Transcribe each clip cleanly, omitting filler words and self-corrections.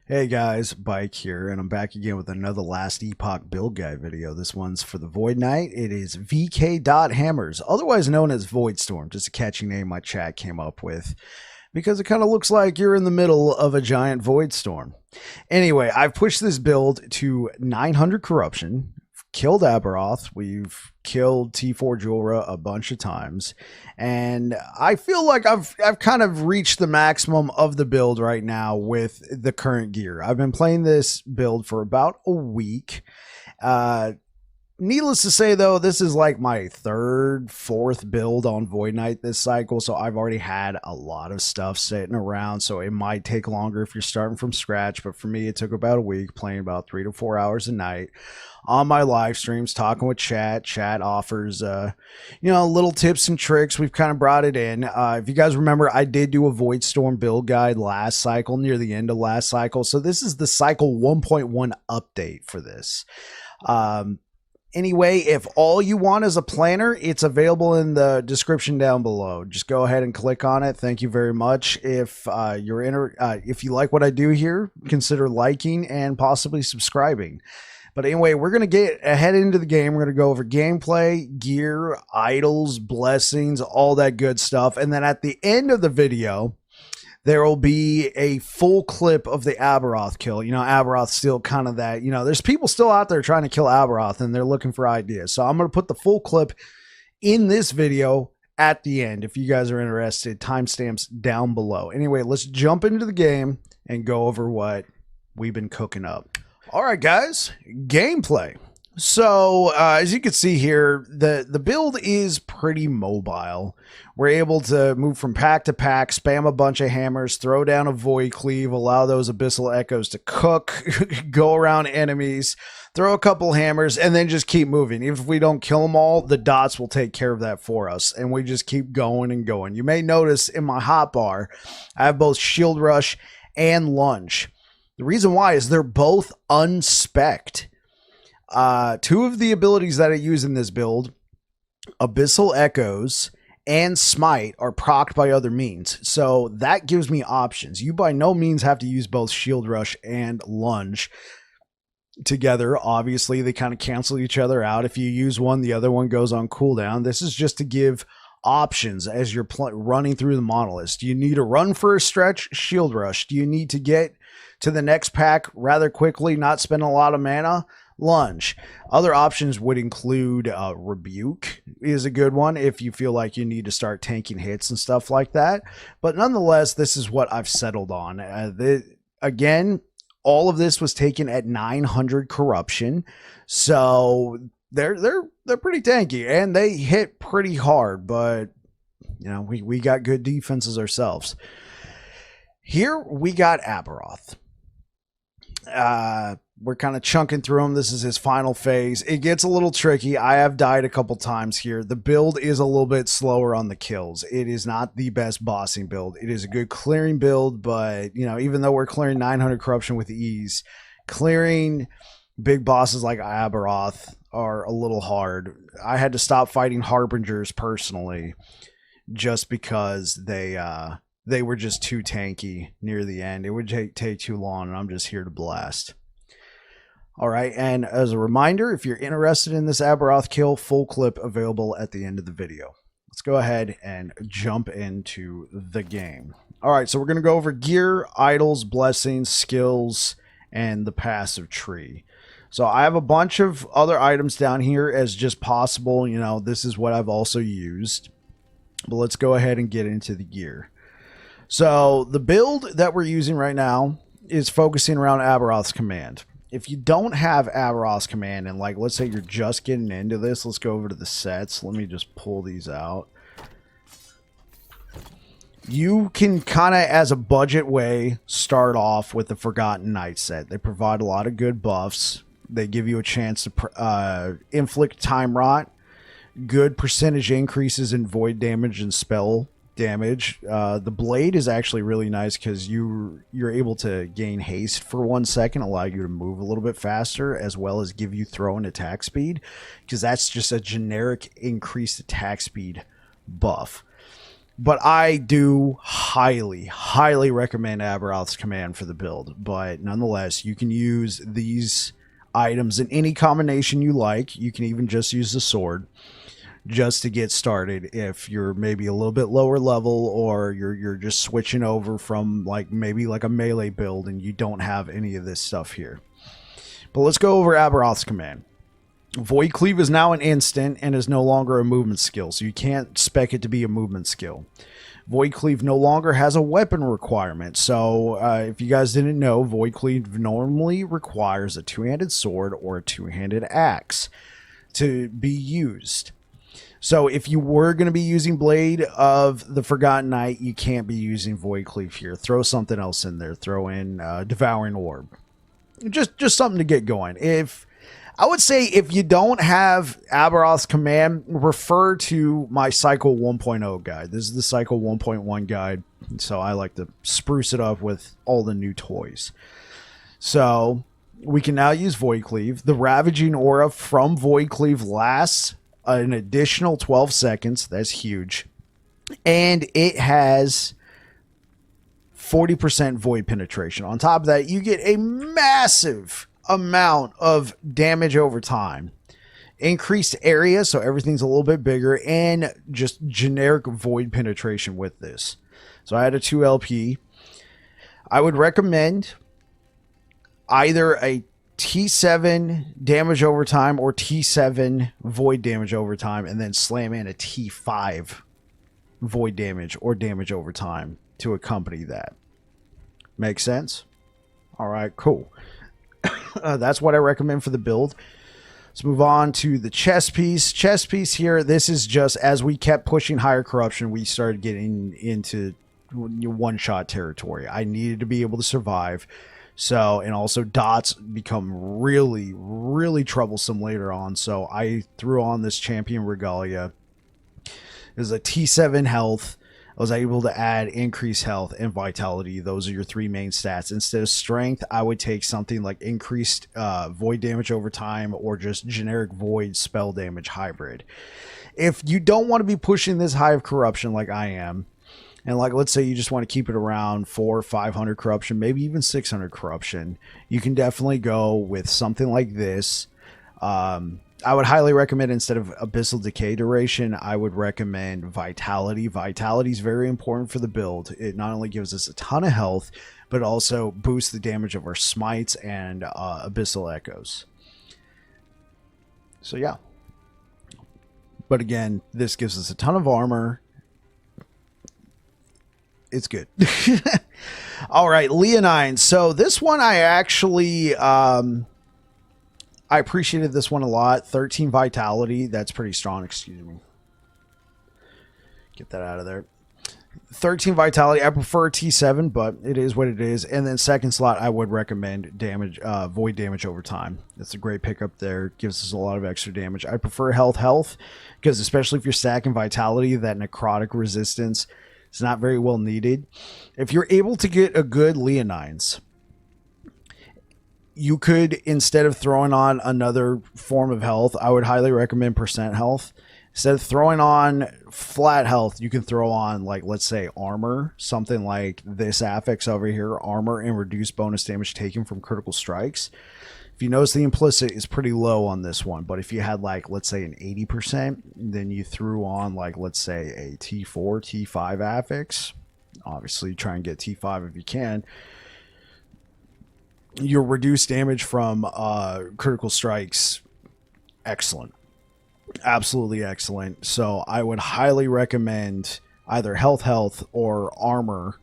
Hey guys, Bike here, and I'm back again with another last Epoch build guide video. This one's for the Void Knight. It is VK.Hammers, otherwise known as Voidstorm, just a catchy name my chat came up with, because it kind of looks like you're in the middle of a giant Voidstorm. Anyway, I've pushed this build to 900 corruption, killed Aberroth, we've killed T4 Julra a bunch of times, and I feel like I've kind of reached the maximum of the build right now with the current gear. I've been playing this build for about a week. Needless to say, though, this is like my third, fourth build on Void Knight this cycle, so I've already had a lot of stuff sitting around, so it might take longer if you're starting from scratch, but for me, it took about a week, playing about 3 to 4 hours a night on my live streams, talking with chat. Chat offers, little tips and tricks. We've kind of brought it in. If you guys remember, I did do a Voidstorm build guide last cycle, near the end of last cycle, so this is the cycle 1.1 update for this. Anyway, if all you want is a planner, it's available in the description down below. Just go ahead and click on it. Thank you very much. If if you like what I do here, consider liking and possibly subscribing. But anyway, we're going to get ahead into the game. We're going to go over gameplay, gear, idols, blessings, all that good stuff. And then at the end of the video, there will be a full clip of the Aberroth kill. You know, Aberroth's still kind of that, there's people still out there trying to kill Aberroth and they're looking for ideas. So I'm going to put the full clip in this video at the end. If you guys are interested, timestamps down below. Anyway, let's jump into the game and go over what we've been cooking up. All right, guys, gameplay. So as you can see here, the build is pretty mobile. We're able to move from pack to pack, spam a bunch of hammers, throw down a void cleave, allow those abyssal echoes to cook, go around enemies, throw a couple hammers, and then just keep moving. Even if we don't kill them all, the dots will take care of that for us, and we just keep going and going. You may notice in my hotbar, I have both shield rush and lunge. The reason why is they're both unspec'd. Two of the abilities that I use in this build, Abyssal Echoes and Smite, are procced by other means. So that gives me options. You by no means have to use both Shield Rush and Lunge together. Obviously, they kind of cancel each other out. If you use one, the other one goes on cooldown. This is just to give options as you're running through the monoliths. Do you need to run for a stretch? Shield Rush. Do you need to get to the next pack rather quickly, not spend a lot of mana? Lunge. Other options would include Rebuke is a good one if you feel like you need to start tanking hits and stuff like that. But nonetheless, this is what I've settled on. Again, all of this was taken at 900 corruption, so they're pretty tanky and they hit pretty hard. But we got good defenses ourselves. Here we got Aberroth. We're kind of chunking through him. This is his final phase. It gets a little tricky. I have died a couple times here. The build is a little bit slower on the kills. It is not the best bossing build. It is a good clearing build, but even though we're clearing 900 corruption with ease, clearing big bosses like Aberroth are a little hard. I had to stop fighting Harbingers personally just because they were just too tanky near the end. It would take too long, and I'm just here to blast. All right, and as a reminder, if you're interested in this Aberroth kill, full clip available at the end of the video. Let's go ahead and jump into the game. All right, so we're going to go over gear, idols, blessings, skills, and the passive tree. So I have a bunch of other items down here as just possible. This is what I've also used. But let's go ahead and get into the gear. So the build that we're using right now is focusing around Aberroth's command. If you don't have Aberroth's command, and let's say you're just getting into this, let's go over to the sets. Let me just pull these out. You can kind of, as a budget way, start off with the Forgotten Knight set. They provide a lot of good buffs. They give you a chance to inflict time rot, good percentage increases in void damage and spell damage. The blade is actually really nice because you're able to gain haste for 1 second, allow you to move a little bit faster, as well as give you throw and attack speed, because that's just a generic increased attack speed buff. But I do highly recommend Aberroth's command for the build. But nonetheless, you can use these items in any combination you like. You can even just use the sword just to get started if you're maybe a little bit lower level, or you're just switching over from like maybe like a melee build and you don't have any of this stuff here. But let's go over Aberroth's command. Void Cleave is now an instant and is no longer a movement skill, so you can't spec it to be a movement skill. Void Cleave no longer has a weapon requirement, so if you guys didn't know, Void Cleave normally requires a two-handed sword or a two-handed axe to be used. So if you were going to be using Blade of the Forgotten Knight, you can't be using Void Cleave here. Throw something else in there. Throw in Devouring Orb. Just something to get going. I would say if you don't have Aberroth's command, refer to my Cycle 1.0 guide. This is the Cycle 1.1 guide, so I like to spruce it up with all the new toys. So we can now use Void Cleave. The Ravaging Aura from Void Cleave lasts an additional 12 seconds. That's huge. And it has 40% void penetration. On top of that, you get a massive amount of damage over time. Increased area, so everything's a little bit bigger, and just generic void penetration with this. So I had a 2LP. I would recommend either a T7 damage over time or T7 void damage over time, and then slam in a T5 void damage or damage over time to accompany that. Make sense? All right, cool. That's what I recommend for the build. Let's move on to the chess piece. Chess piece here, this is just as we kept pushing higher corruption, we started getting into one-shot territory. I needed to be able to survive. So, and also dots become really troublesome later on. So I threw on this Champion Regalia. It was a T7 health. I was able to add increased health and vitality. Those are your three main stats. Instead of strength, I would take something like increased void damage over time, or just generic void spell damage hybrid. If you don't want to be pushing this high of corruption like I am, and like let's say you just want to keep it around 400 or 500 corruption, maybe even 600 corruption, you can definitely go with something like this. I would highly recommend, instead of Abyssal Decay duration, I would recommend Vitality. Vitality is very important for the build. It not only gives us a ton of health, but also boosts the damage of our smites and Abyssal Echoes. So yeah. But again, this gives us a ton of armor. It's good. All right, Leonine. So this one I actually... I appreciated this one a lot. 13 vitality. That's pretty strong. Excuse me. Get that out of there. 13 vitality. I prefer T7, but it is what it is. And then second slot, I would recommend damage, void damage over time. That's a great pickup there. Gives us a lot of extra damage. I prefer health, because especially if you're stacking vitality, that necrotic resistance is not very well needed. If you're able to get a good Leonines, you could, instead of throwing on another form of health, I would highly recommend percent health. Instead of throwing on flat health, you can throw on, like, let's say armor, something like this affix over here, armor and reduced bonus damage taken from critical strikes. If you notice, the implicit is pretty low on this one, but if you had, like, let's say an 80%, then you threw on, like, let's say a T4, T5 affix. Obviously, try and get T5 if you can. Your reduced damage from critical strikes, excellent. Absolutely excellent. So I would highly recommend either health or armor,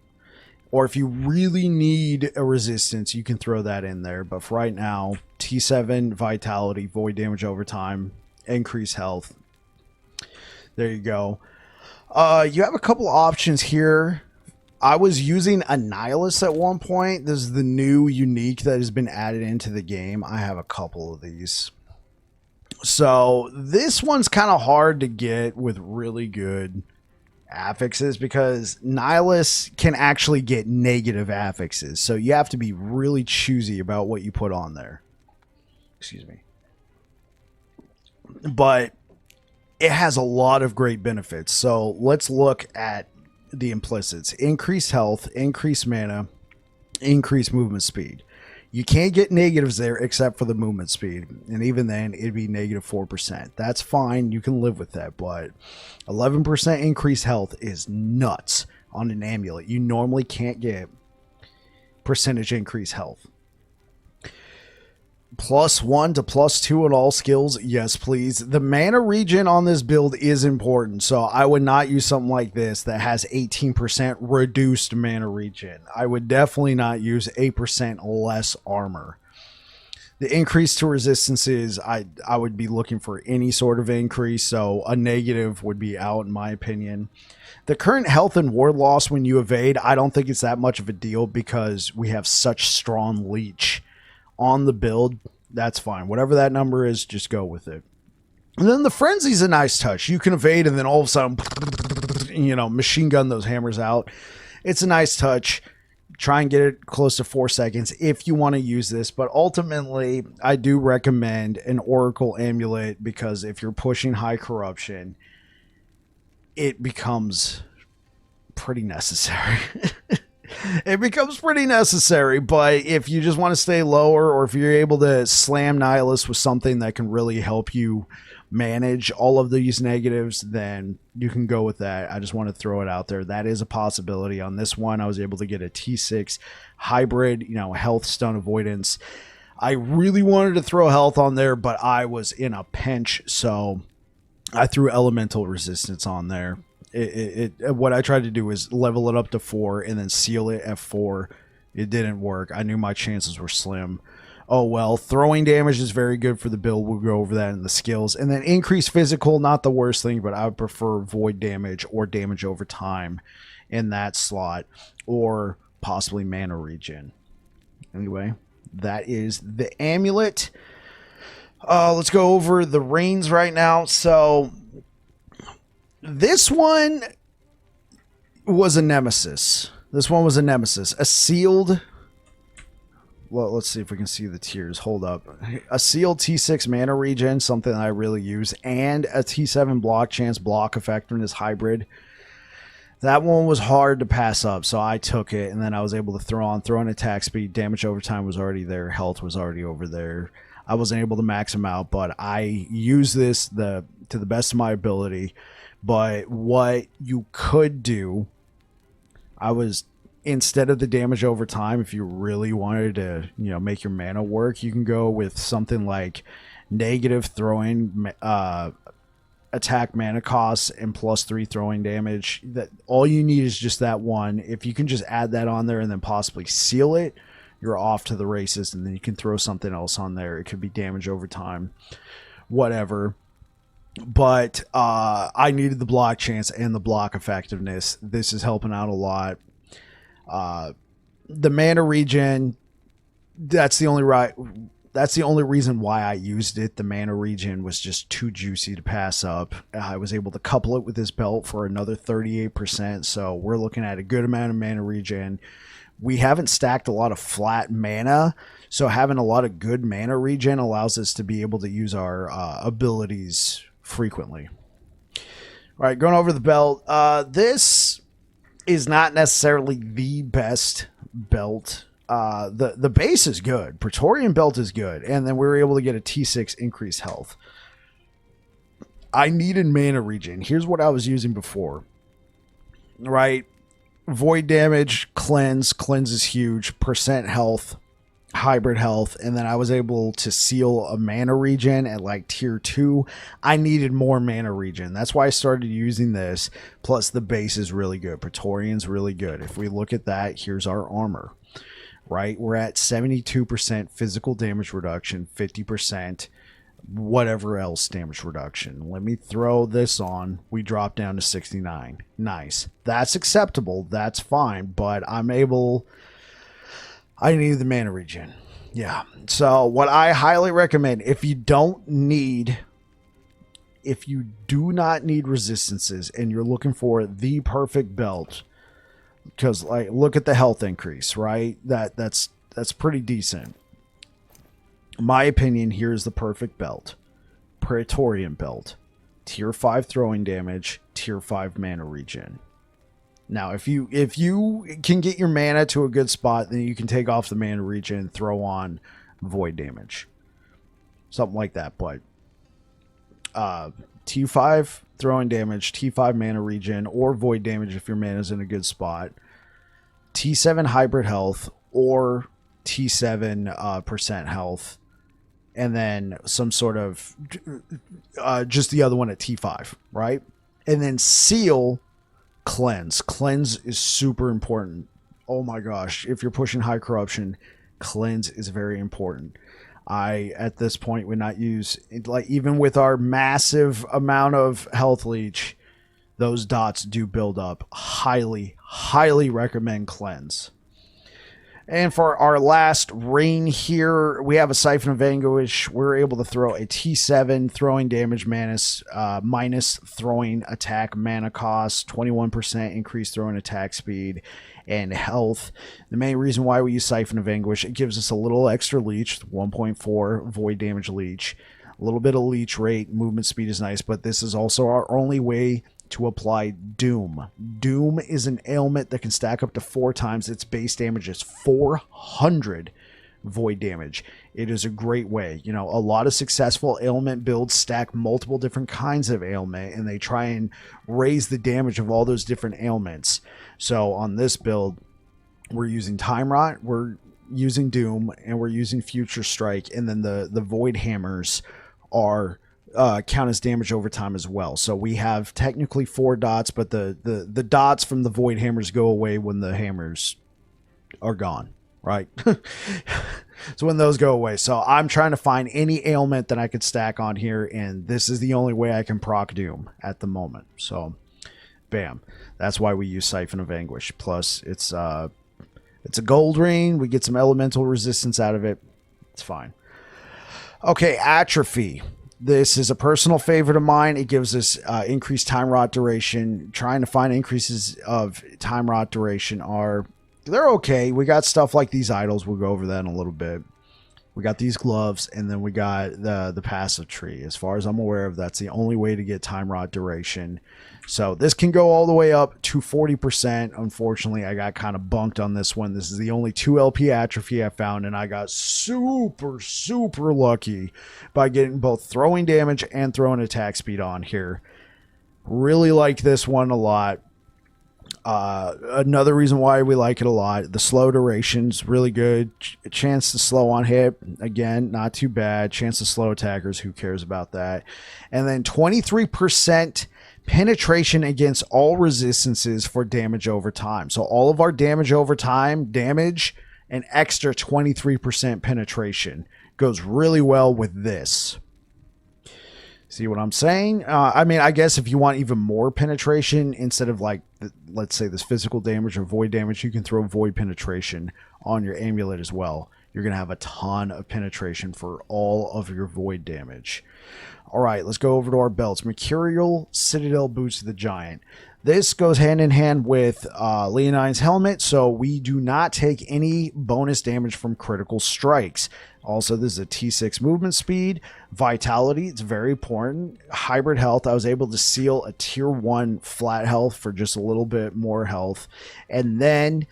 or if you really need a resistance, you can throw that in there. But for right now, T7 vitality, void damage over time, increase health. There you go. You have a couple options here. I was using a Nihilist at one point. This is the new unique that has been added into the game. I have a couple of these. So this one's kind of hard to get with really good affixes, because Nihilists can actually get negative affixes. So you have to be really choosy about what you put on there. Excuse me. But it has a lot of great benefits. So let's look at the implicits: increased health, increased mana, increased movement speed. You can't get negatives there except for the movement speed, and even then it'd be negative 4%. That's fine, you can live with that, but 11% increased health is nuts on an amulet. You normally can't get percentage increased health. +1 to +2 on all skills, yes please. The mana regen on this build is important, so I would not use something like this that has 18% reduced mana regen. I would definitely not use 8% less armor. The increase to resistances, I would be looking for any sort of increase, so a negative would be out in my opinion. The current health and ward loss when you evade, I don't think it's that much of a deal because we have such strong leech on the build. That's fine. Whatever that number is, just go with it. And then the frenzy's a nice touch. You can evade and then all of a sudden, you know, machine gun those hammers out. It's a nice touch. Try and get it close to 4 seconds if you want to use this. But ultimately, I do recommend an Oracle Amulet because if you're pushing high corruption, it becomes pretty necessary. It becomes pretty necessary, but if you just want to stay lower, or if you're able to slam Nihilus with something that can really help you manage all of these negatives, then you can go with that. I just want to throw it out there. That is a possibility. On this one, I was able to get a T6 hybrid, you know, health stun avoidance. I really wanted to throw health on there, but I was in a pinch, so I threw elemental resistance on there. What I tried to do is level it up to 4 and then seal it at 4. It didn't work. I knew my chances were slim. Oh well. Throwing damage is very good for the build. We'll go over that in the skills. And then increased physical, not the worst thing, but I would prefer void damage or damage over time in that slot, or possibly mana regen. Anyway, that is the amulet. Let's go over the reigns right now. So this one was a nemesis. A sealed... Well, let's see if we can see the tiers. Hold up. A sealed T6 mana regen, something that I really use, and a T7 block chance block effectiveness hybrid. That one was hard to pass up, so I took it, and then I was able to throw in attack speed. Damage over time was already there. Health was already over there. I wasn't able to max them out, but I used this to the best of my ability. But what you could do, instead of the damage over time, if you really wanted to, you know, make your mana work, you can go with something like negative throwing attack mana costs and +3 throwing damage. That all you need is just that one. If you can just add that on there and then possibly seal it, you're off to the races, and then you can throw something else on there. It could be damage over time, whatever. But I needed the block chance and the block effectiveness. This is helping out a lot. The mana regen, that's the only reason why I used it. The mana regen was just too juicy to pass up. I was able to couple it with this belt for another 38%, so we're looking at a good amount of mana regen. We haven't stacked a lot of flat mana, so having a lot of good mana regen allows us to be able to use our abilities frequently. All right, going over the belt. This is not necessarily the best belt. The base is good. Praetorian belt is good, and then we were able to get a T6 increased health. I needed mana regen. Here's what I was using before. Right, void damage, cleanse is huge, percent health, hybrid health, and then I was able to seal a mana regen at like tier 2. I needed more mana regen. That's why I started using this. Plus the base is really good. Praetorian's really good. If we look at that, here's our armor. Right, we're at 72% physical damage reduction, 50% whatever else damage reduction. Let me throw this on. We drop down to 69. Nice. That's acceptable. That's fine. But I need the mana regen. Yeah. So what I highly recommend, if you do not need resistances and you're looking for the perfect belt, because like look at the health increase, right? That's pretty decent. My opinion, here's the perfect belt. Praetorian belt. Tier 5 throwing damage, tier 5 mana regen. Now, if you can get your mana to a good spot, then you can take off the mana regen and throw on void damage. Something like that. But T5 throwing damage, T5 mana regen, or void damage if your mana's in a good spot. T7 hybrid health or T7 percent health. And then some sort of just the other one at T5, right? And then seal, cleanse. Cleanse is super important. Oh my gosh. If you're pushing high corruption, cleanse is very important. At this point, would not use, like, even with our massive amount of health leech, those dots do build up. Highly, highly recommend cleanse. And for our last rain here, we have a Siphon of Anguish. We're able to throw a T7 throwing damage minus throwing attack mana cost, 21% increased throwing attack speed and health. The main reason why we use Siphon of Anguish, it gives us a little extra leech, 1.4 void damage leech, a little bit of leech rate, movement speed is nice, but this is also our only way to apply Doom. Doom is an ailment that can stack up to 4 times its base damage is 400 void damage. It is a great way. You know, a lot of successful ailment builds stack multiple different kinds of ailment, and they try and raise the damage of all those different ailments. So on this build, we're using Time Rot, we're using Doom, and we're using Future Strike, and then the Void Hammers are count as damage over time as well. So we have technically 4 dots, but the dots from the Void Hammers go away when the hammers are gone, right? So when those go away. So I'm trying to find any ailment that I could stack on here, and this is the only way I can proc Doom at the moment. So bam. That's why we use Siphon of Anguish. Plus it's a gold ring. We get some elemental resistance out of it. It's fine. Okay, Atrophy. This is a personal favorite of mine. It gives us increased time rot duration. Trying to find increases of time rot duration they're okay. We got stuff like these idols. We'll go over that in a little bit. We got these gloves, and then we got the passive tree. As far as I'm aware of, that's the only way to get time rot duration. So this can go all the way up to 40%. Unfortunately, I got kind of bunked on this one. This is the only 2 LP atrophy I found, and I got super, super lucky by getting both throwing damage and throwing attack speed on here. Really like this one a lot. Another reason why we like it a lot, the slow duration's really good. Chance to slow on hit, again, not too bad. Chance to slow attackers, who cares about that? And then 23% penetration against all resistances for damage over time. So all of our damage over time, damage, an extra 23% penetration goes really well with this. See what I'm saying? I mean, I guess if you want even more penetration, instead of like, let's say this physical damage or void damage, you can throw void penetration on your amulet as well. You're going to have a ton of penetration for all of your void damage. All right, let's go over to our belts. Mercurial Citadel Boots of the Giant. This goes hand in hand with Leonine's helmet, so we do not take any bonus damage from critical strikes. Also, this is a T6 movement speed. Vitality, it's very important. Hybrid health, I was able to seal a tier 1 flat health for just a little bit more health. And then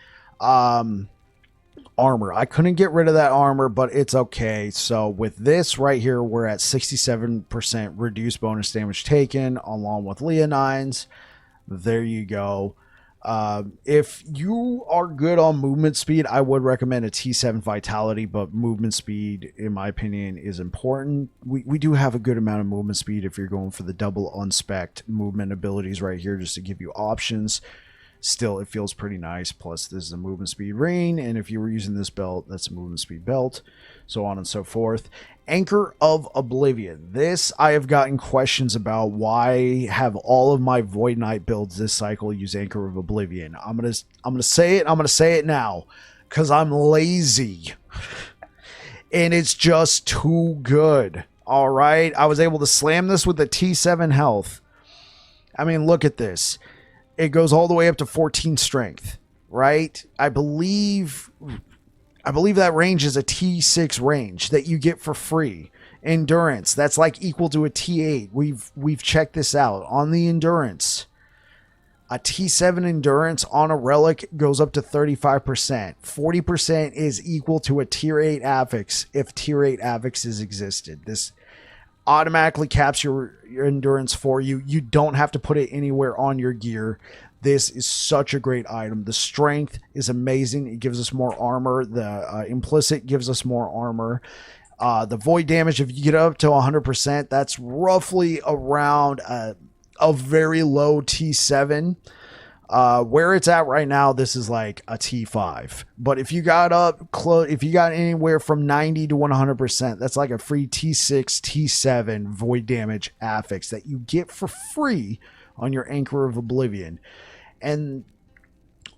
armor. I couldn't get rid of that armor, but it's okay. So with this right here, we're at 67% reduced bonus damage taken along with Leonine's. There you go. If you are good on movement speed, I would recommend a T7 Vitality, but movement speed, in my opinion, is important. We do have a good amount of movement speed if you're going for the double unspec'd movement abilities right here, just to give you options. Still, it feels pretty nice. Plus, this is a movement speed ring, and if you were using this belt, that's a movement speed belt, so on and so forth. Anchor of Oblivion. This I have gotten questions about. Why have all of my Void Knight builds this cycle use Anchor of Oblivion? I'm gonna say it. I'm gonna say it now, because I'm lazy, and it's just too good. All right, I was able to slam this with the T7 health. I mean, look at this. It goes all the way up to 14 strength, right? I believe that range is a T6 range that you get for free. Endurance, that's like equal to a T8. We've checked this out on the endurance. A T7 endurance on a relic goes up to 35%. 40% is equal to a tier 8 affix if tier 8 affixes existed. This automatically caps your endurance for you. You don't have to put it anywhere on your gear. This is such a great item. The strength is amazing. It gives us more armor. The implicit gives us more armor. The void damage, if you get up to 100%, that's roughly around a very low T7. Where it's at right now, this is like a T5. But if you got up close, if you got anywhere from 90 to 100%, that's like a free T6, T7 void damage affix that you get for free on your Anchor of Oblivion. And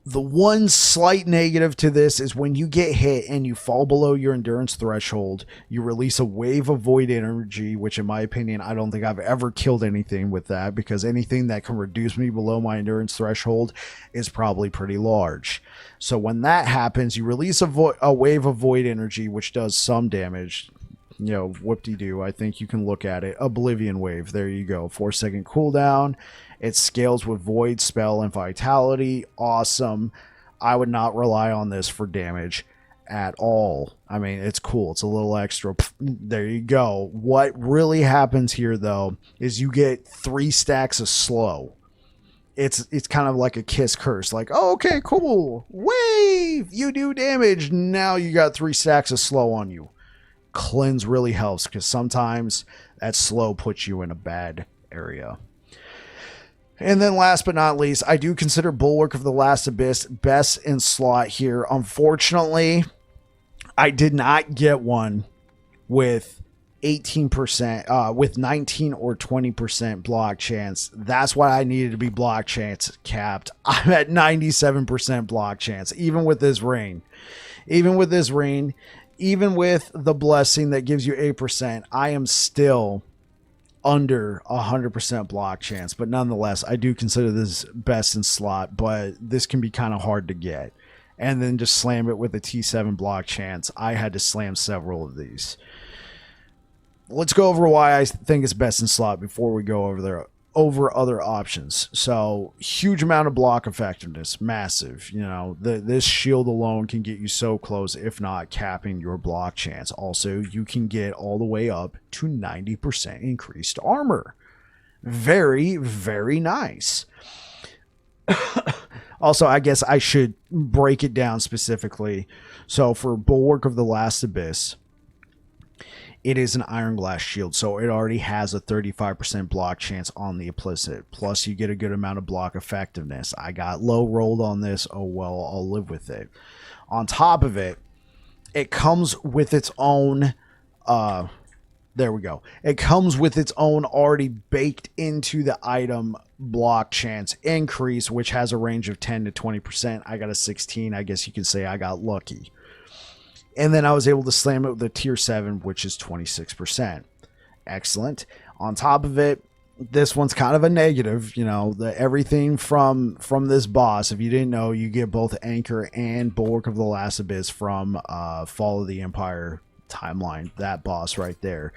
the one slight negative to this is when you get hit and you fall below your endurance threshold, you release a wave of void energy, which in my opinion, I don't think I've ever killed anything with that, because anything that can reduce me below my endurance threshold is probably pretty large. So when that happens, you release a wave of void energy, which does some damage. You know, whoop-de-doo. I think you can look at it. Oblivion wave. There you go. 4-second cooldown. It scales with void, spell, and vitality. Awesome. I would not rely on this for damage at all. I mean, it's cool. It's a little extra. There you go. What really happens here, though, is you get 3 stacks of slow. It's kind of like a kiss curse. Like, oh, okay, cool. Wave! You do damage. Now you got 3 stacks of slow on you. Cleanse really helps, because sometimes that slow puts you in a bad area. And then last but not least, I do consider Bulwark of the Last Abyss best in slot here. Unfortunately, I did not get one with 18%, with 19 or 20% block chance. That's why I needed to be block chance capped. I'm at 97% block chance, even with this ring. Even with this ring, even with the blessing that gives you 8%, I am still under 100% block chance. But nonetheless, I do consider this best in slot, but this can be kind of hard to get. And then just slam it with a T7 block chance. I had to slam several of these. Let's go over why I think it's best in slot before we go over other options. So, huge amount of block effectiveness, massive. You know, this shield alone can get you so close, if not capping your block chance. Also, you can get all the way up to 90% increased armor. Very, very nice. Also, I guess I should break it down specifically. So, for Bulwark of the Last Abyss, it is an iron glass shield, so it already has a 35% block chance on the implicit. Plus, you get a good amount of block effectiveness. I got low rolled on this. Oh, well, I'll live with it. On top of it, it comes with its own... there we go. It comes with its own already baked into the item block chance increase, which has a range of 10 to 20%. I got a 16. I guess you could say I got lucky. And then I was able to slam it with a tier 7, which is 26%. Excellent. On top of it, this one's kind of a negative. You know, everything from this boss, if you didn't know, you get both Anchor and Bulwark of the Last Abyss from Fall of the Empire timeline. That boss right there.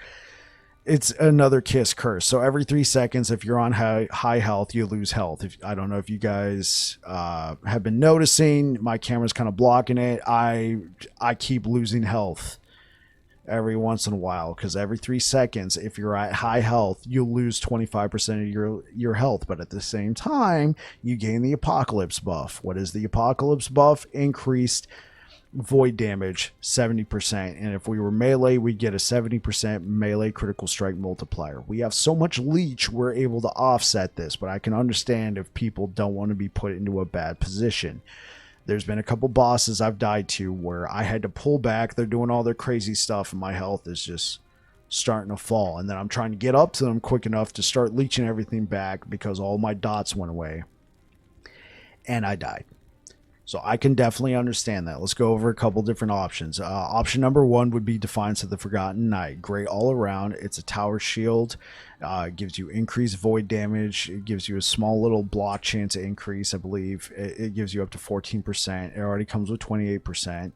It's another kiss curse. So every 3 seconds, if you're on high health, you lose health. I don't know if you guys have been noticing, my camera's kind of blocking it. I keep losing health every once in a while, because every 3 seconds, if you're at high health, you lose 25% of your health. But at the same time, you gain the Apocalypse buff. What is the Apocalypse buff? Increased void damage 70%, and if we were melee, we get a 70% melee critical strike multiplier. We have so much leech, we're able to offset this, but I can understand if people don't want to be put into a bad position. There's been a couple bosses I've died to where I had to pull back. They're doing all their crazy stuff and my health is just starting to fall, and then I'm trying to get up to them quick enough to start leeching everything back because all my dots went away and I died. So I can definitely understand that. Let's go over a couple different options. Option number 1 would be Defiance of the Forgotten Knight. Great all around. It's a tower shield. It gives you increased void damage. It gives you a small little block chance increase, I believe. It gives you up to 14%. It already comes with 28%.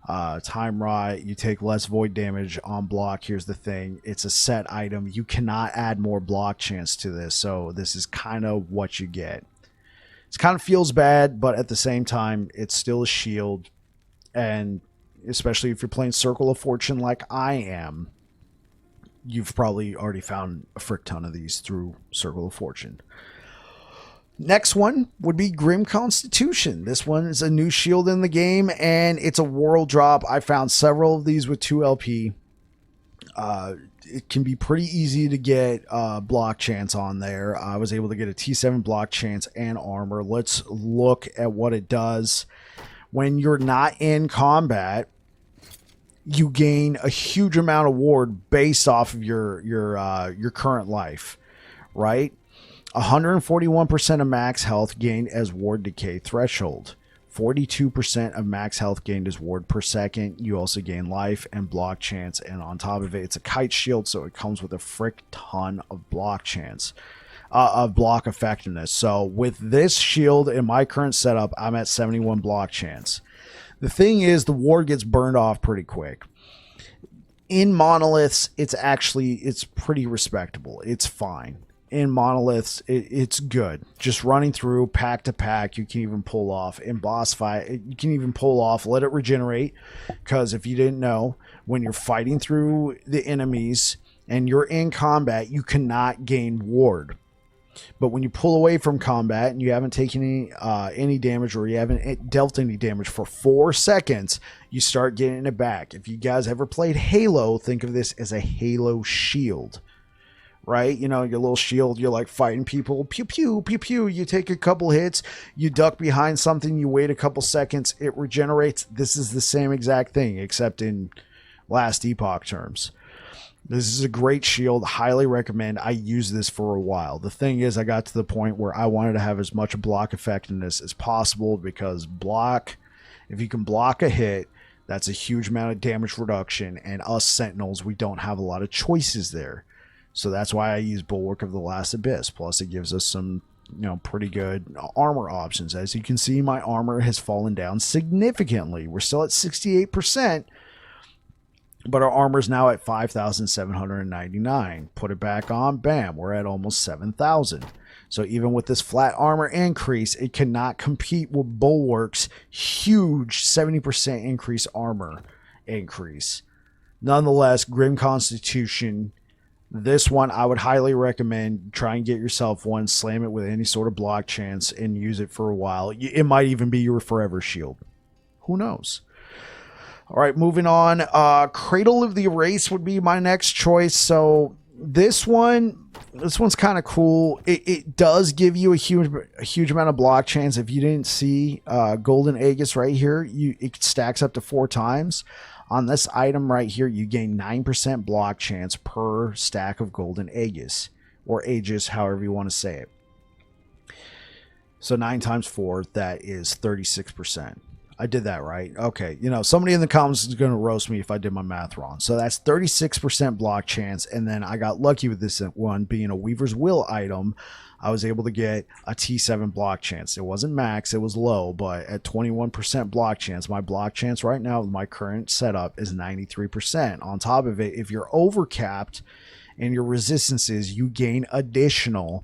Time Rot, you take less void damage on block. Here's the thing. It's a set item. You cannot add more block chance to this. So this is kind of what you get. It kind of feels bad, but at the same time, it's still a shield. And especially if you're playing Circle of Fortune like I am, you've probably already found a frick ton of these through Circle of Fortune. Next one would be Grim Constitution. This one is a new shield in the game, and it's a world drop. I found several of these with 2 LP. It can be pretty easy to get block chance on there. I was able to get a T7 block chance and armor. Let's look at what it does. When you're not in combat, you gain a huge amount of ward based off of your current life, right? 141% of max health gained as ward decay threshold. 42% of max health gained as ward per second. You also gain life and block chance, and on top of it, it's a kite shield, so it comes with a frick ton of block chance, of block effectiveness. So with this shield in my current setup, I'm at 71 block chance. The thing is, the ward gets burned off pretty quick. In monoliths, it's pretty respectable. It's fine. In monoliths, it's good. Just running through pack to pack, you can even pull off. In boss fight, you can even pull off, let it regenerate. Because if you didn't know, when you're fighting through the enemies and you're in combat, you cannot gain ward. But when you pull away from combat and you haven't taken any damage, or you haven't dealt any damage for 4 seconds, you start getting it back. If you guys ever played Halo, think of this as a Halo shield. Right? You know, your little shield, you're like fighting people, pew, pew, pew, pew. You take a couple hits, you duck behind something, you wait a couple seconds, it regenerates. This is the same exact thing, except in last Epoch terms. This is a great shield. Highly recommend. I used this for a while. The thing is, I got to the point where I wanted to have as much block effectiveness as possible, because if you can block a hit, that's a huge amount of damage reduction, and us Sentinels, we don't have a lot of choices there. So that's why I use Bulwark of the Last Abyss. Plus, it gives us some, pretty good armor options. As you can see, my armor has fallen down significantly. We're still at 68%, but our armor is now at 5,799. Put it back on, bam, we're at almost 7,000. So even with this flat armor increase, it cannot compete with Bulwark's huge 70% increase armor increase. Nonetheless, Grim Constitution, this one I would highly recommend. Try and get yourself one, slam it with any sort of block chance, and use it for a while. It might even be your forever shield. Who knows? All right, moving on. Cradle of the Erase would be my next choice. So this one's kind of cool. It does give you a huge amount of block chance. If you didn't see Golden Aegis right here, it stacks up to 4 times. On this item right here, you gain 9% block chance per stack of Golden Aegis, or Aegis, however you want to say it. So 9 times 4, that is 36%. I did that right. Okay, somebody in the comments is going to roast me if I did my math wrong. So that's 36% block chance, and then I got lucky with this one being a Weaver's Will item. I was able to get a T7 block chance. It wasn't max, it was low, but at 21% block chance, my block chance right now with my current setup is 93%. On top of it, if you're overcapped in your resistances, you gain additional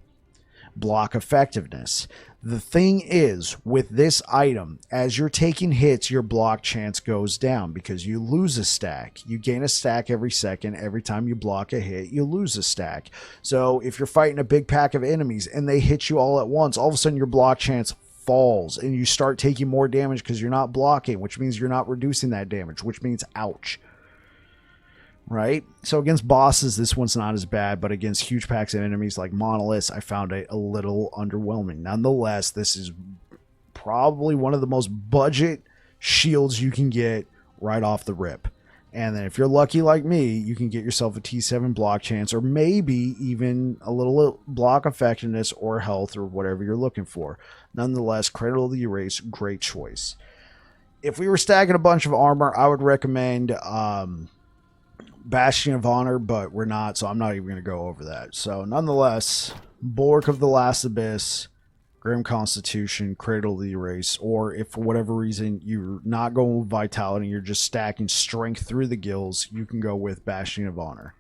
block effectiveness. The thing is, with this item, as you're taking hits, your block chance goes down because you lose a stack. You gain a stack every second. Every time you block a hit, you lose a stack. So if you're fighting a big pack of enemies and they hit you all at once, all of a sudden your block chance falls and you start taking more damage because you're not blocking, which means you're not reducing that damage, which means ouch. Right? So against bosses, this one's not as bad, but against huge packs of enemies like monoliths, I found it a little underwhelming. Nonetheless, this is probably one of the most budget shields you can get right off the rip. And then if you're lucky like me, you can get yourself a T7 block chance, or maybe even a little block effectiveness or health or whatever you're looking for. Nonetheless, Cradle of the Erase, great choice. If we were stacking a bunch of armor, I would recommend Bastion of Honor, but we're not, so I'm not even going to go over that. So nonetheless, Bulwark of the Last Abyss, Grim Constitution, Cradle of the Erase, or if for whatever reason you're not going with Vitality, you're just stacking strength through the gills, you can go with Bastion of Honor.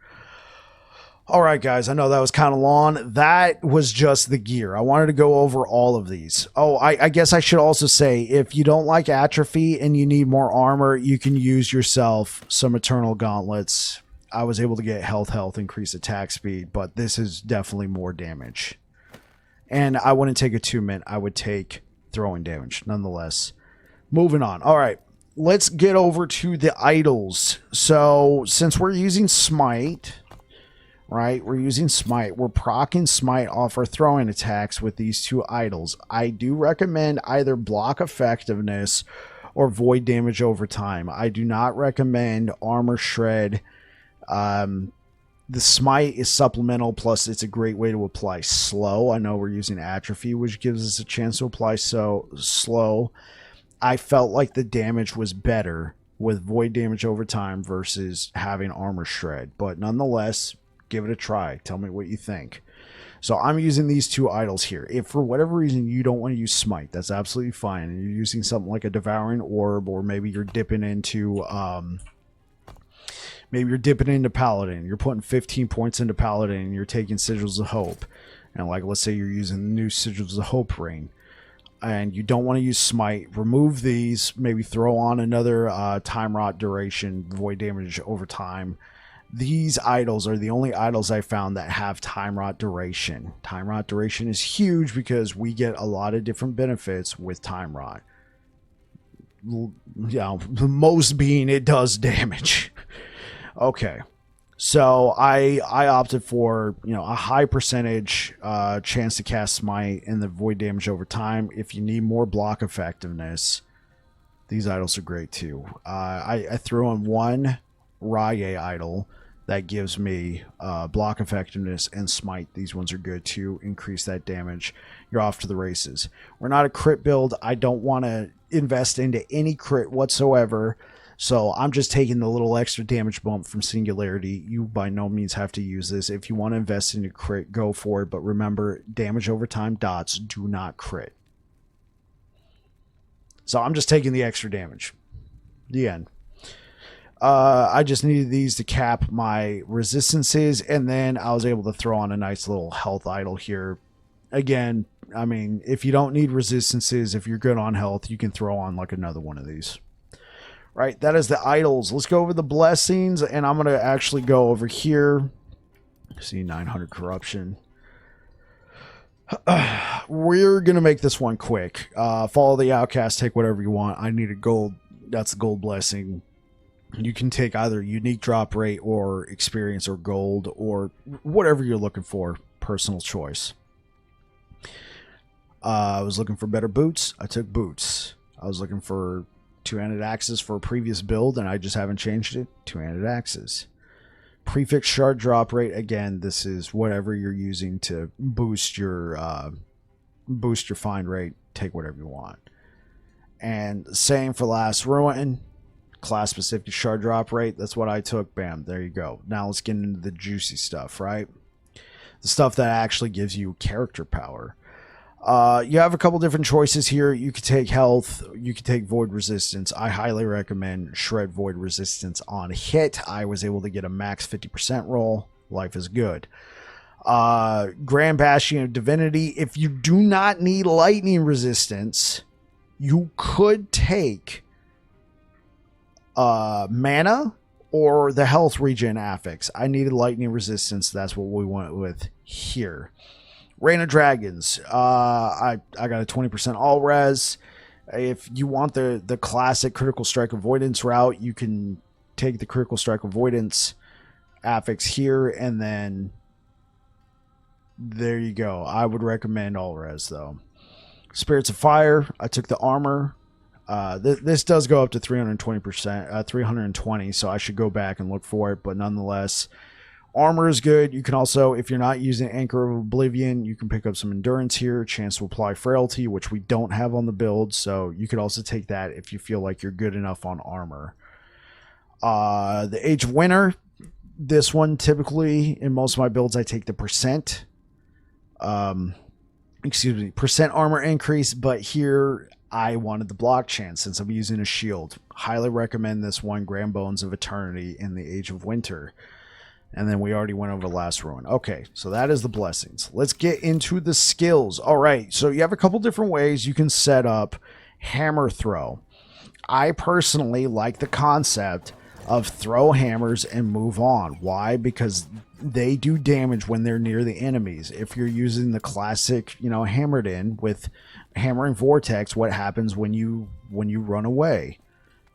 All right, guys, I know that was kind of long. That was just the gear. I wanted to go over all of these. Oh, I guess I should also say, if you don't like atrophy and you need more armor, you can use yourself some Eternal Gauntlets. I was able to get health, increase attack speed, but this is definitely more damage. And I wouldn't take a 2-min. I would take throwing damage, nonetheless. Moving on. All right, let's get over to the idols. So, since we're using Smite... right, we're using Smite. We're proccing Smite off our throwing attacks with these two idols. I do recommend either block effectiveness or void damage over time. I do not recommend armor shred. The Smite is supplemental, plus it's a great way to apply slow. I know we're using atrophy, which gives us a chance to apply slow. I felt like the damage was better with void damage over time versus having armor shred, but nonetheless, give it a try. Tell me what you think. So I'm using these two idols here. If for whatever reason you don't want to use Smite, that's absolutely fine. And you're using something like a Devouring Orb, or maybe you're dipping into Paladin. You're putting 15 points into Paladin and you're taking Sigils of Hope. And like, let's say you're using the new Sigils of Hope ring and you don't want to use Smite, remove these, maybe throw on another Time Rot duration, void damage over time. These idols are the only idols I found that have Time Rot duration. Time Rot duration is huge because we get a lot of different benefits with Time Rot. You know, the most being it does damage. Okay, so I opted for, you know, a high percentage chance to cast Smite and the void damage over time. If you need more block effectiveness, these idols are great too. I threw on one Raye idol that gives me block effectiveness and Smite. These ones are good to increase that damage. You're off to the races. We're not a crit build. I don't want to invest into any crit whatsoever, so I'm just taking the little extra damage bump from Singularity. You by no means have to use this. If you want to invest into crit, go for it, but remember, damage over time dots do not crit. So I'm just taking the extra damage. The end. I just needed these to cap my resistances, and then I was able to throw on a nice little health idol here. Again, I mean, if you don't need resistances, if you're good on health, you can throw on like another one of these. Right, that is the idols. Let's go over the blessings, and I'm going to actually go over here. See, 900 corruption. We're going to make this one quick. Follow the outcast, take whatever you want. I need a gold. That's the gold blessing. You can take either unique drop rate or experience or gold or whatever you're looking for. Personal choice. I was looking for better boots. I took boots. I was looking for two-handed axes for a previous build, and I just haven't changed it. Two-handed axes. Prefix shard drop rate. Again, this is whatever you're using to boost your find rate. Take whatever you want. And same for last ruin. Class specific shard drop rate. That's what I took. Bam, there you go. Now let's get into the juicy stuff, right? The stuff that actually gives you character power. You have a couple different choices here. You could take health, you could take void resistance. I highly recommend shred void resistance on hit. I was able to get a max 50% roll. Life is good. Grand Bastion of Divinity. If you do not need lightning resistance, you could take mana or the health regen affix. I needed lightning resistance. That's what we went with here. Reign of Dragons. I got a 20% all res. If you want the classic critical strike avoidance route, you can take the critical strike avoidance affix here, and then there you go. I would recommend all res though. Spirits of Fire. I took the armor. This does go up to 320%, 320, so I should go back and look for it, but nonetheless, armor is good. You can also, if you're not using Anchor of Oblivion, you can pick up some endurance here, chance to apply frailty, which we don't have on the build, so you could also take that if you feel like you're good enough on armor. The Age of Winter, this one typically, in most of my builds, I take the percent armor increase, but here I wanted the block chance since I'm using a shield. Highly recommend this one, Grand Bones of Eternity in the Age of Winter. And then we already went over the last ruin. Okay, so that is the blessings. Let's get into the skills. All right, so you have a couple different ways you can set up hammer throw. I personally like the concept of throw hammers and move on. Why? Because they do damage when they're near the enemies. If you're using the classic, hammered in with hammering vortex, what happens when you run away?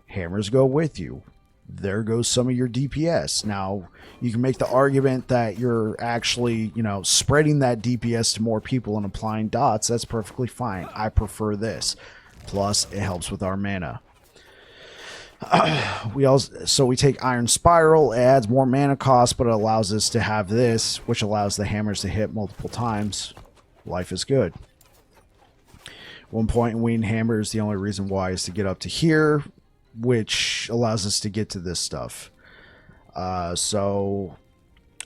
Hammers go with you. There goes some of your DPS. Now, you can make the argument that you're actually, spreading that DPS to more people and applying dots. That's perfectly fine. I prefer this. Plus, it helps with our mana. We take Iron Spiral. It adds more mana cost, but it allows us to have this, which allows the hammers to hit multiple times. Life is good. 1 point in Winged Hammers. The only reason why is to get up to here, which allows us to get to this stuff. So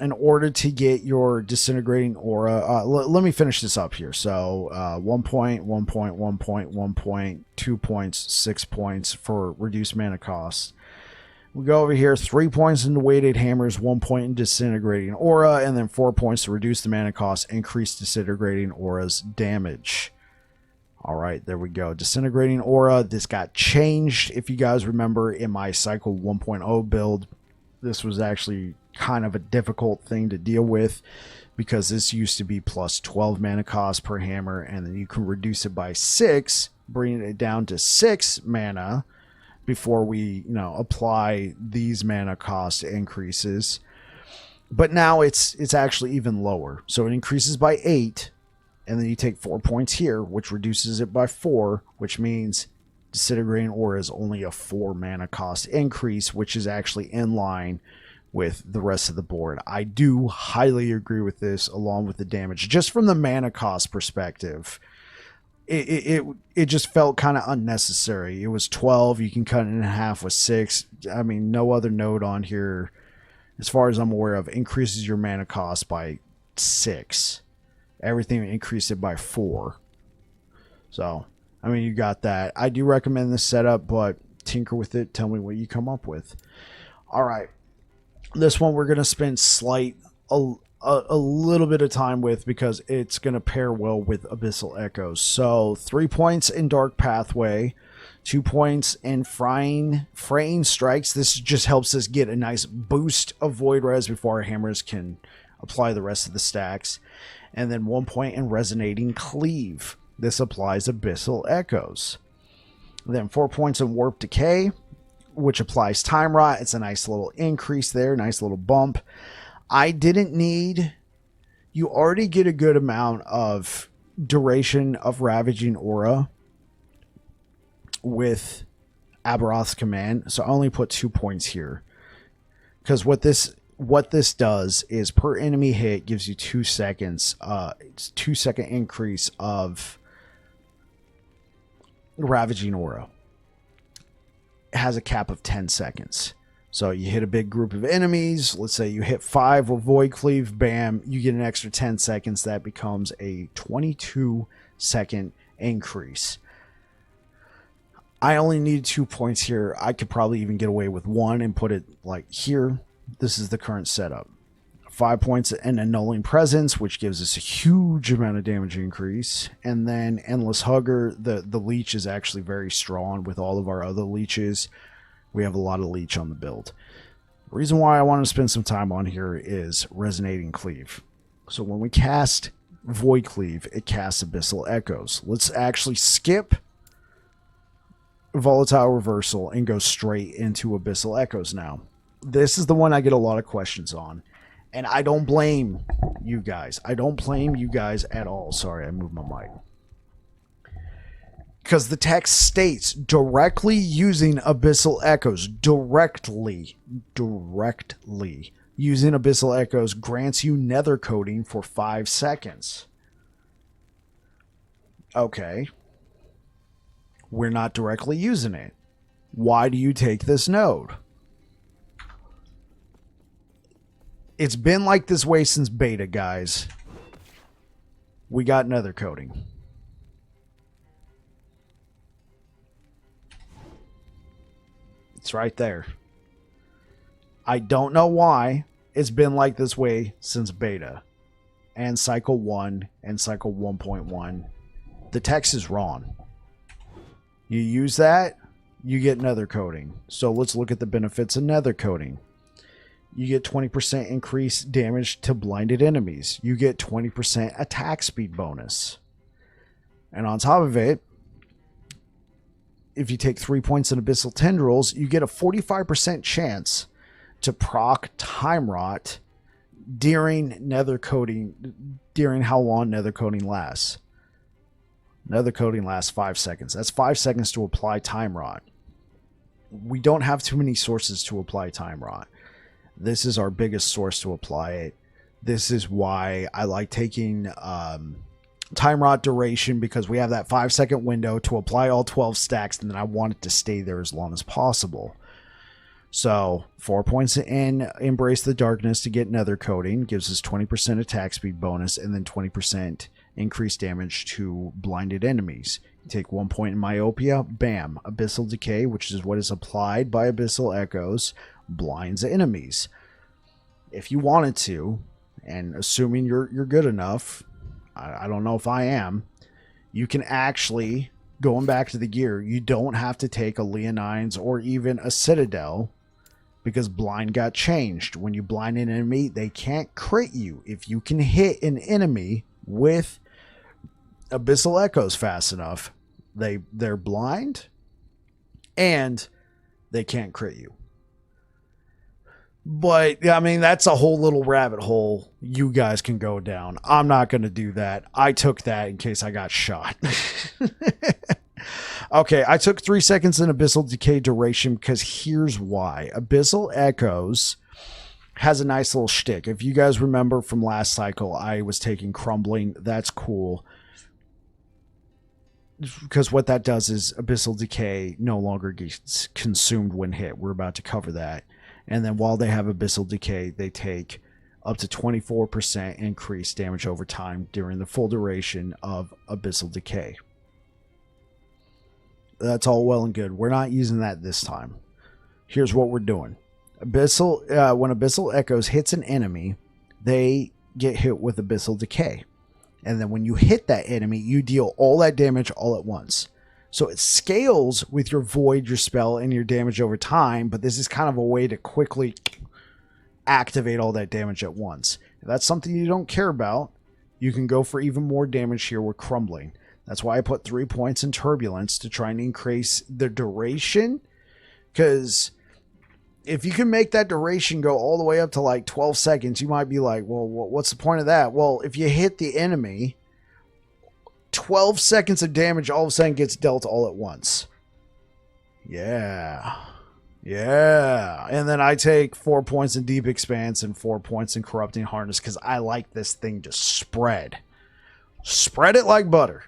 in order to get your Disintegrating Aura, let me finish this up here. So 1 point, 1 point, 1 point, 1 point, 2 points, 6 points for reduced mana cost. We go over here, 3 points into Weighted Hammers, 1 point in Disintegrating Aura, and then 4 points to reduce the mana cost, increase Disintegrating Aura's damage. All right, there we go. Disintegrating Aura, this got changed. If you guys remember in my Cycle 1.0 build, this was actually kind of a difficult thing to deal with because this used to be plus 12 mana cost per hammer, and then you can reduce it by 6, bringing it down to 6 mana before we, apply these mana cost increases. But now it's actually even lower. So it increases by 8. And then you take 4 points here, which reduces it by 4, which means Disintegrating Aura is only a 4 mana cost increase, which is actually in line with the rest of the board. I do highly agree with this, along with the damage. Just from the mana cost perspective, it just felt kind of unnecessary. It was 12. You can cut it in half with 6. I mean, no other node on here, as far as I'm aware of, increases your mana cost by 6. Everything increased it by 4. So, I mean, you got that. I do recommend this setup, but tinker with it. Tell me what you come up with. All right. This one we're going to spend a little bit of time with because it's going to pair well with Abyssal Echoes. So, 3 points in Dark Pathway, 2 points in Fraying Strikes. This just helps us get a nice boost of Void Res before our hammers can apply the rest of the stacks. And then 1 point in Resonating Cleave. This applies Abyssal Echoes. Then 4 points in Warp Decay, which applies Time Rot. It's a nice little increase there, nice little bump. I didn't need... You already get a good amount of duration of Ravaging Aura with Aberroth's command, so I only put 2 points here. Because what this does is per enemy hit gives you 2 seconds. It's 2 second increase of Ravaging Aura. It has a cap of 10 seconds. So you hit a big group of enemies. Let's say you hit 5 with Void Cleave. Bam, you get an extra 10 seconds. That becomes a 22 second increase. I only need 2 points here. I could probably even get away with 1 and put it like here. This is the current setup. 5 points in Annulling Presence, which gives us a huge amount of damage increase. And then Endless Hugger. The leech is actually very strong with all of our other leeches. We have a lot of leech on the build. The reason why I want to spend some time on here is Resonating Cleave. So when we cast Void Cleave, it casts Abyssal Echoes. Let's actually skip Volatile Reversal and go straight into Abyssal Echoes now. This is the one I get a lot of questions on. And I don't blame you guys. I don't blame you guys at all. Sorry, I moved my mic. Because the text states directly using Abyssal Echoes. Directly using Abyssal Echoes grants you nether coating for 5 seconds. Okay. We're not directly using it. Why do you take this node? It's been like this way since beta, guys. We got nether coating. It's right there. I don't know why It's been like this way since beta and cycle 1 and cycle 1.1. The text is wrong. You use that, you get nether coating. So let's look at the benefits of nether coating. You get 20% increased damage to blinded enemies. You get 20% attack speed bonus. And on top of it, if you take 3 points in Abyssal Tendrils, you get a 45% chance to proc Time Rot during nether coating, during how long nether coating lasts. Nether coating lasts 5 seconds. That's 5 seconds to apply Time Rot. We don't have too many sources to apply Time Rot. This is our biggest source to apply it. This is why I like taking Time Rot duration, because we have that 5 second window to apply all 12 stacks, and then I want it to stay there as long as possible. So 4 points in Embrace the Darkness to get nether coating gives us 20% attack speed bonus, and then 20% increased damage to blinded enemies. You take 1 point in Myopia, bam, Abyssal Decay, which is what is applied by Abyssal Echoes, blinds enemies. If you wanted to, and assuming you're good enough, I don't know if I am, you can actually, going back to the gear, you don't have to take a Leonine's or even a Citadel, because blind got changed. When you blind an enemy, they can't crit you. If you can hit an enemy with Abyssal Echoes fast enough, they're blind and they can't crit you. But I mean, that's a whole little rabbit hole you guys can go down. I'm not going to do that. I took that in case I got shot. Okay, I took 3 seconds in Abyssal Decay duration because here's why. Abyssal Echoes has a nice little shtick. If you guys remember from last cycle, I was taking Crumbling. That's cool. Because what that does is Abyssal Decay no longer gets consumed when hit. We're about to cover that. And then while they have Abyssal Decay, they take up to 24% increased damage over time during the full duration of Abyssal Decay. That's all well and good. We're not using that this time. Here's what we're doing. When Abyssal Echoes hits an enemy, they get hit with Abyssal Decay. And then when you hit that enemy, you deal all that damage all at once. So it scales with your void, your spell, and your damage over time, but this is kind of a way to quickly activate all that damage at once. If that's something you don't care about, you can go for even more damage here with Crumbling. That's why I put 3 points in Turbulence to try and increase the duration, because if you can make that duration go all the way up to like 12 seconds, you might be like, well, what's the point of that? Well, if you hit the enemy, 12 seconds of damage all of a sudden gets dealt all at once. Yeah. And then I take 4 points in Deep Expanse and 4 points in Corrupting Harness because I like this thing to spread. Spread it like butter.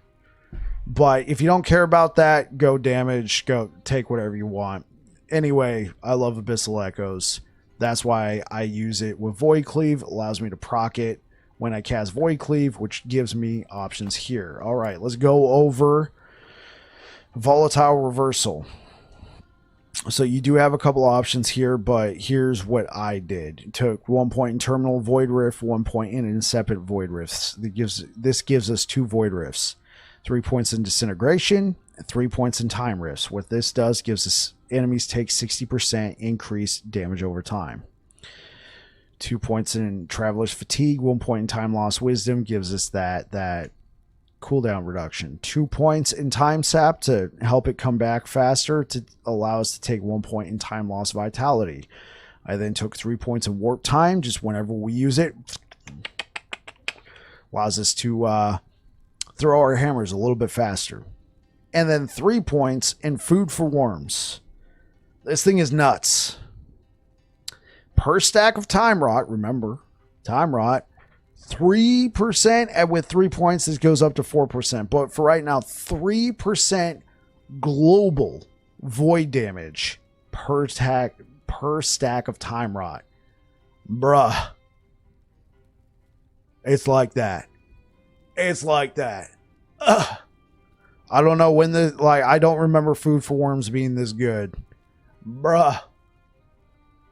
But if you don't care about that, go damage, go take whatever you want. Anyway, I love Abyssal Echoes. That's why I use it with Void Cleave. It allows me to proc it when I cast Void Cleave, which gives me options here. All right, let's go over Volatile Reversal. So you do have a couple options here, but here's what I did. Took 1 point in Terminal Void Rift, 1 point in Incipient Void Rifts. This gives us 2 Void Rifts. 3 points in Disintegration, 3 points in Time Rifts. What this does gives us enemies take 60% increased damage over time. 2 points in Traveler's Fatigue, 1 point in Time Lost Wisdom gives us that cooldown reduction. 2 points in Time Sap to help it come back faster, to allow us to take 1 point in Time Lost Vitality. I then took 3 points in Warp Time, just whenever we use it. Allows us to throw our hammers a little bit faster. And then 3 points in Food for Worms. This thing is nuts. Per stack of Time Rot, remember, Time Rot, 3%, and with 3 points, this goes up to 4%. But for right now, 3% global void damage per stack of Time Rot. Bruh. It's like that. It's like that. Ugh. I don't know when I don't remember Food for Worms being this good. Bruh.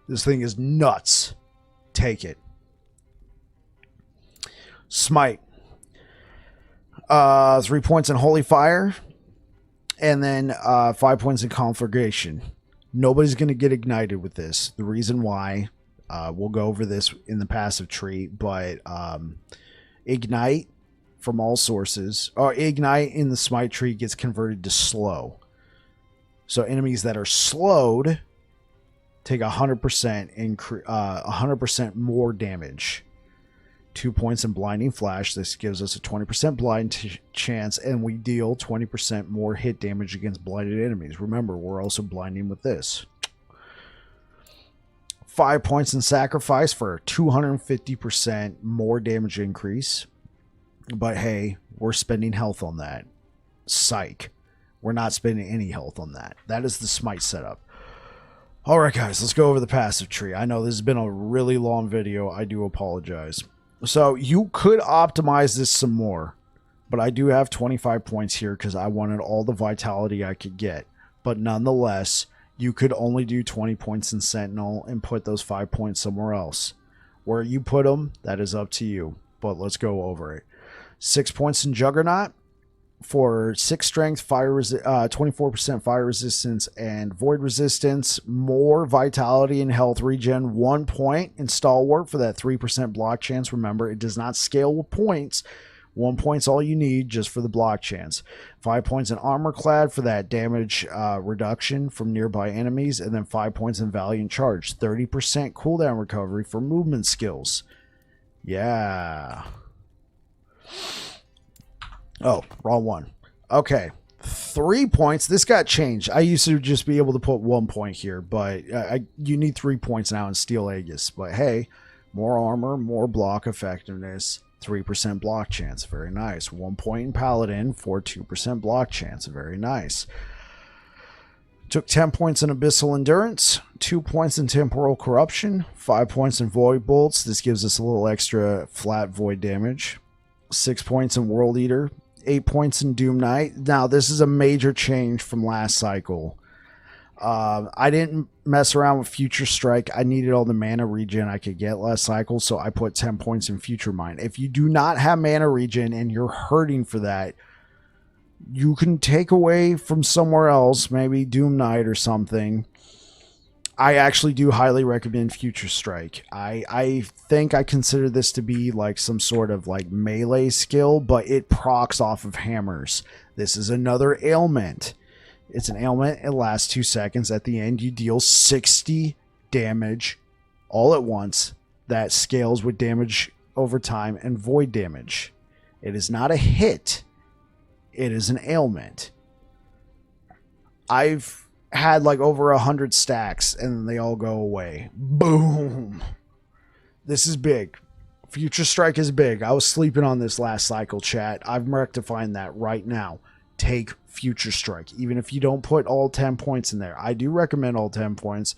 This thing is nuts. Take it. Smite. 3 points in Holy Fire. And then 5 points in Conflagration. Nobody's going to get ignited with this. The reason why, we'll go over this in the passive tree, but Ignite from all sources, or Ignite in the Smite tree gets converted to slow. So enemies that are slowed take 100% more damage. 2 points in Blinding Flash. This gives us a 20% blind chance, and we deal 20% more hit damage against blinded enemies. Remember, we're also blinding with this. 5 points in Sacrifice for a 250% more damage increase. But hey, we're spending health on that. Psych. We're not spending any health on that. That is the Smite setup. Alright guys, let's go over the passive tree. I know this has been a really long video. I do apologize. So you could optimize this some more. But I do have 25 points here because I wanted all the vitality I could get. But nonetheless, you could only do 20 points in Sentinel and put those 5 points somewhere else. Where you put them, that is up to you. But let's go over it. 6 points in Juggernaut for 6 strength, 24% fire resistance, and void resistance. More vitality and health regen. 1 point in Stalwart for that 3% block chance. Remember, it does not scale with points. 1 point's all you need just for the block chance. 5 points in Armor Clad for that damage reduction from nearby enemies, and then 5 points in Valiant Charge. 30% cooldown recovery for movement skills. Yeah. Oh, wrong one. Okay. 3 points. This got changed. I used to just be able to put 1 point here, but you need 3 points now in Steel Aegis. But hey, more armor, more block effectiveness, 3% block chance. Very nice. 1 point in Paladin for 2% block chance. Very nice. Took 10 points in Abyssal Endurance, 2 points in Temporal Corruption, 5 points in Void Bolts. This gives us a little extra flat void damage. 6 points in World Eater, 8 points in Doom Knight. Now, this is a major change from last cycle. I didn't mess around with Future Strike. I needed all the mana regen I could get last cycle, so I put 10 points in Future Mind. If you do not have mana regen and you're hurting for that, you can take away from somewhere else, maybe Doom Knight or something. I actually do highly recommend Future Strike. I think I consider this to be like some sort of like melee skill, but it procs off of hammers. This is another ailment. It's an ailment. It lasts 2 seconds. At the end, you deal 60 damage all at once. That scales with damage over time and void damage. It is not a hit. It is an ailment. I've had like over 100 stacks and they all go away. Boom. This is big. Future Strike is big. I was sleeping on this last cycle, chat. I'm rectifying that right now. Take Future Strike. Even if you don't put all 10 points in there. I do recommend all 10 points,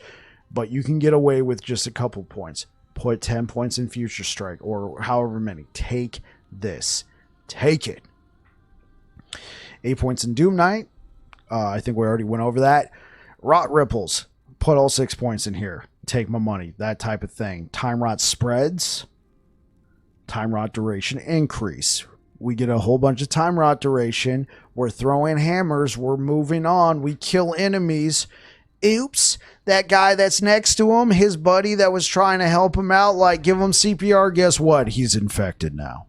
but you can get away with just a couple points. Put 10 points in Future Strike or however many. Take this. Take it. 8 points in Doom Knight. I think we already went over that. Rot Ripples. Put all 6 points in here. Take my money. That type of thing. Time Rot Spreads. Time Rot Duration increase. We get a whole bunch of Time Rot Duration. We're throwing hammers. We're moving on. We kill enemies. Oops. That guy that's next to him, his buddy that was trying to help him out, like give him CPR, guess what? He's infected now.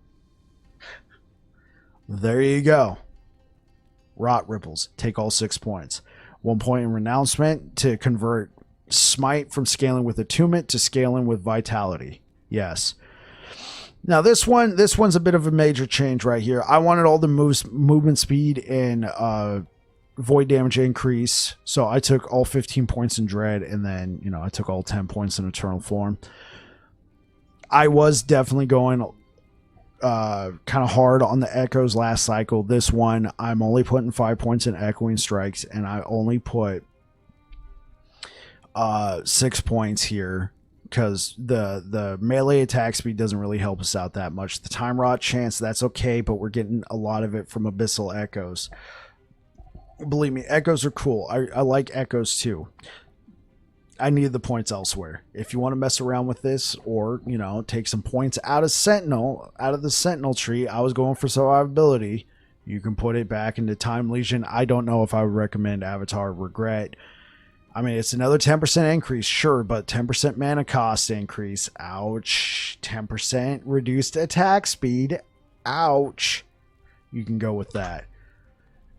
There you go. Rot Ripples. Take all 6 points. 1 point in Renouncement to convert Smite from scaling with Attunement to scaling with Vitality. Yes. Now this one's a bit of a major change right here. I wanted all the movement speed and void damage increase. So I took all 15 points in Dread, and then, you know, I took all 10 points in Eternal Form. I was definitely going kind of hard on the Echoes last cycle. This one, I'm only putting 5 points in Echoing Strikes, and I only put 6 points here because the melee attack speed doesn't really help us out that much. The Time Rot chance, that's okay, but we're getting a lot of it from Abyssal Echoes. Believe me, Echoes are cool. I like Echoes too. I needed the points elsewhere. If you want to mess around with this, or you know, take some points out of the Sentinel tree, I was going for survivability. You can put it back into Time Legion. I don't know if I would recommend Avatar Regret. I mean, it's another 10% increase, sure, but 10% mana cost increase. Ouch. 10% reduced attack speed. Ouch. You can go with that.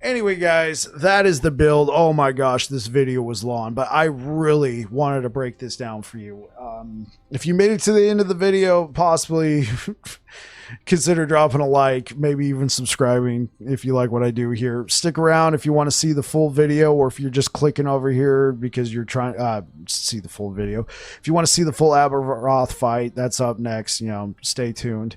Anyway, guys, that is the build. Oh my gosh, this video was long, but I really wanted to break this down for you. If you made it to the end of the video, possibly consider dropping a like, maybe even subscribing if you like what I do here. Stick around if you want to see the full video, or if you're just clicking over here because you're trying to see the full video. If you want to see the full Aberroth fight, that's up next. You know, stay tuned.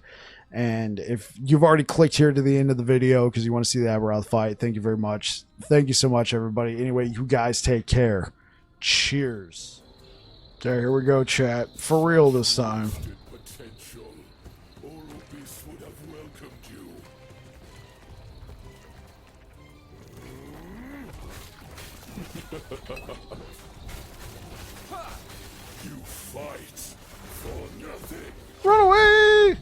And if you've already clicked here to the end of the video because you want to see the Aberroth fight, thank you very much. Thank you so much, everybody. Anyway, you guys take care. Cheers. There, here we go, chat. For real this time. You fight for nothing. Run away!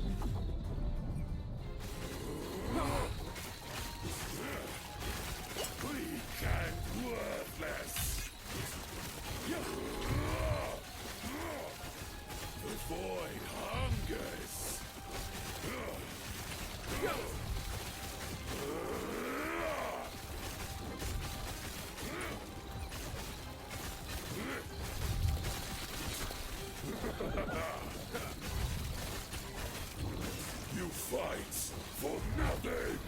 Weak and worthless. The void hungers. You fight for nothing.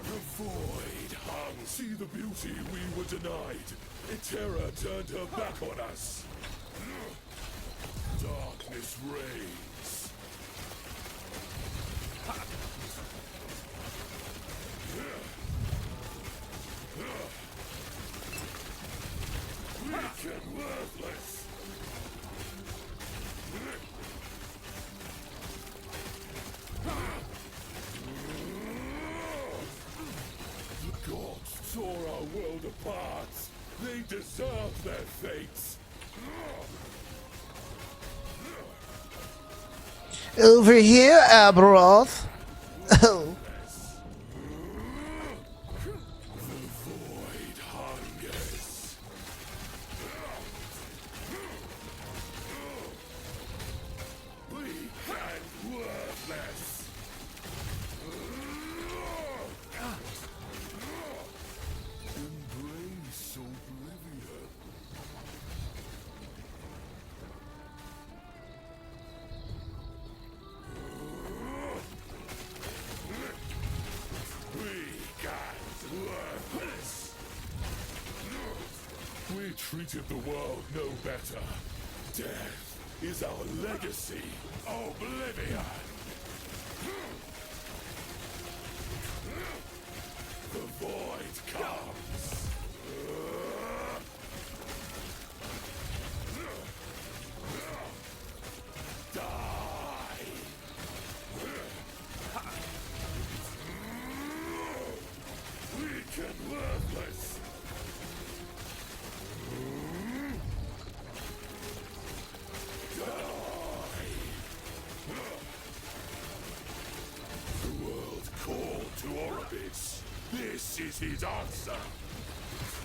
The void hung. See the beauty we were denied. Terror turned her back on us. Darkness reigns. Weak and worthless. The gods tore our world apart. They deserve their fates. Over here, Aberroth. Oh. The void hungers. Weak and worthless. Embrace oblivion. Weak and worthless. We treated the world no better. Death is our legacy. Oblivion. The void comes. Die. Weak and worthless. The world called to Orbis. This is his answer.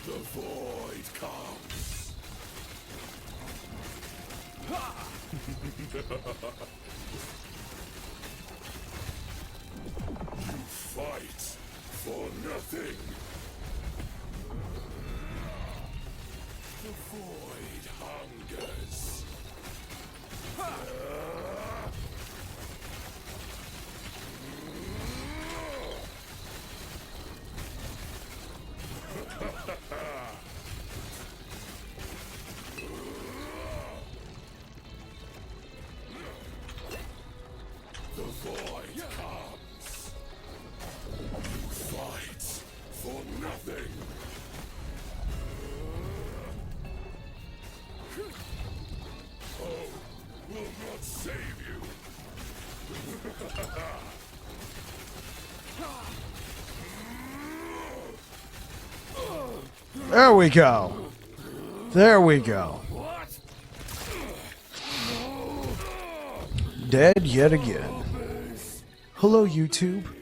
The void comes. You fight for nothing. The void hungers. The void comes. You fight for nothing. Hope will not save you. There we go. There we go. Dead yet again. Hello, YouTube.